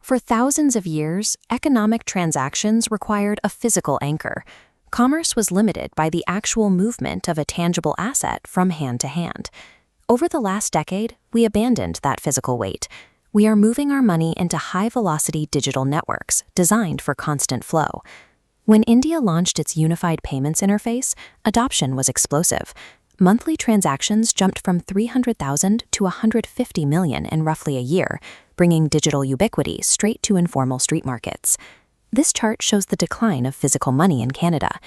For thousands of years, economic transactions required a physical anchor. Commerce was limited by the actual movement of a tangible asset from hand to hand. Over the last decade, we abandoned that physical weight. We are moving our money into high-velocity digital networks designed for constant flow. When India launched its unified payments interface, adoption was explosive. Monthly transactions jumped from 300,000 to 150 million in roughly a year, bringing digital ubiquity straight to informal street markets. This chart shows the decline of physical money in Canada.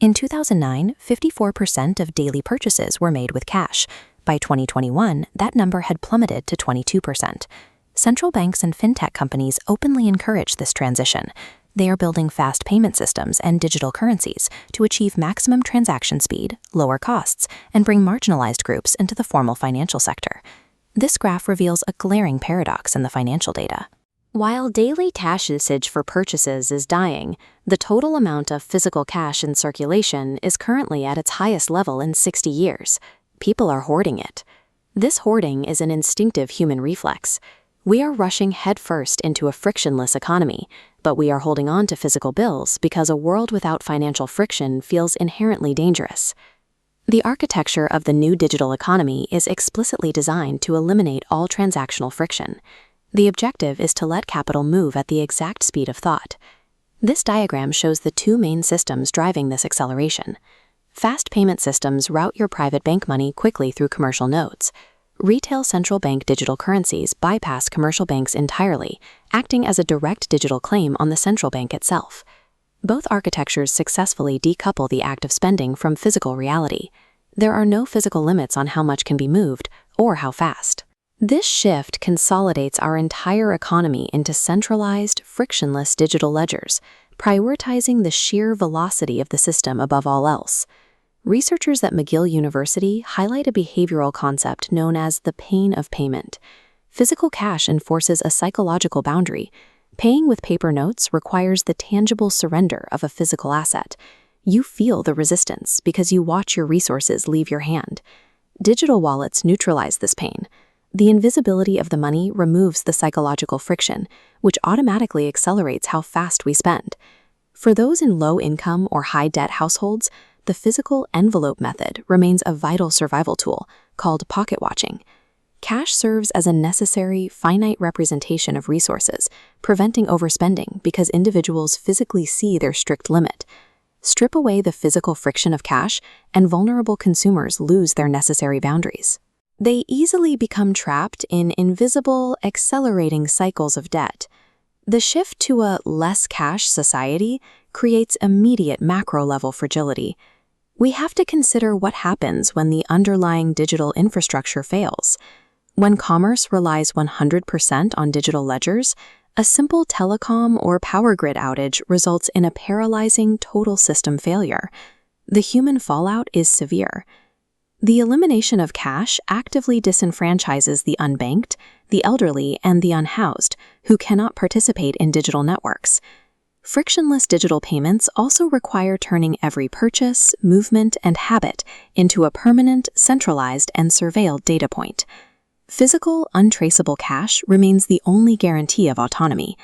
In 2009, 54% of daily purchases were made with cash. By 2021, that number had plummeted to 22%. Central banks and fintech companies openly encourage this transition. They are building fast payment systems and digital currencies to achieve maximum transaction speed, lower costs, and bring marginalized groups into the formal financial sector. This graph reveals a glaring paradox in the financial data. While daily cash usage for purchases is dying, the total amount of physical cash in circulation is currently at its highest level in 60 years. People are hoarding it. This hoarding is an instinctive human reflex. We are rushing headfirst into a frictionless economy, but we are holding on to physical bills because a world without financial friction feels inherently dangerous. The architecture of the new digital economy is explicitly designed to eliminate all transactional friction. The objective is to let capital move at the exact speed of thought. This diagram shows the two main systems driving this acceleration. Fast payment systems route your private bank money quickly through commercial nodes. Retail central bank digital currencies bypass commercial banks entirely, acting as a direct digital claim on the central bank itself. Both architectures successfully decouple the act of spending from physical reality. There are no physical limits on how much can be moved or how fast. This shift consolidates our entire economy into centralized, frictionless digital ledgers, prioritizing the sheer velocity of the system above all else. Researchers at McGill University highlight a behavioral concept known as the pain of payment. Physical cash enforces a psychological boundary. Paying with paper notes requires the tangible surrender of a physical asset. You feel the resistance because you watch your resources leave your hand. Digital wallets neutralize this pain. The invisibility of the money removes the psychological friction, which automatically accelerates how fast we spend. For those in low-income or high-debt households, the physical envelope method remains a vital survival tool, called pocket watching. Cash serves as a necessary, finite representation of resources, preventing overspending because individuals physically see their strict limit. Strip away the physical friction of cash, and vulnerable consumers lose their necessary boundaries. They easily become trapped in invisible, accelerating cycles of debt. The shift to a less cash society creates immediate macro-level fragility. We have to consider what happens when the underlying digital infrastructure fails. When commerce relies 100% on digital ledgers, a simple telecom or power grid outage results in a paralyzing total system failure. The human fallout is severe. The elimination of cash actively disenfranchises the unbanked, the elderly, and the unhoused, who cannot participate in digital networks. Frictionless digital payments also require turning every purchase, movement, and habit into a permanent, centralized, and surveilled data point. Physical, untraceable cash remains the only guarantee of autonomy.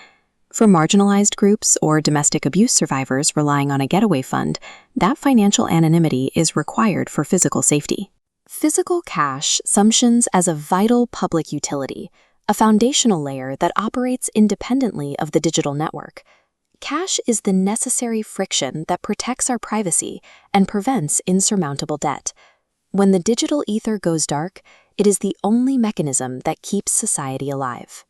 For marginalized groups or domestic abuse survivors relying on a getaway fund, that financial anonymity is required for physical safety. Physical cash functions as a vital public utility, a foundational layer that operates independently of the digital network. Cash is the necessary friction that protects our privacy and prevents insurmountable debt. When the digital ether goes dark, it is the only mechanism that keeps society alive.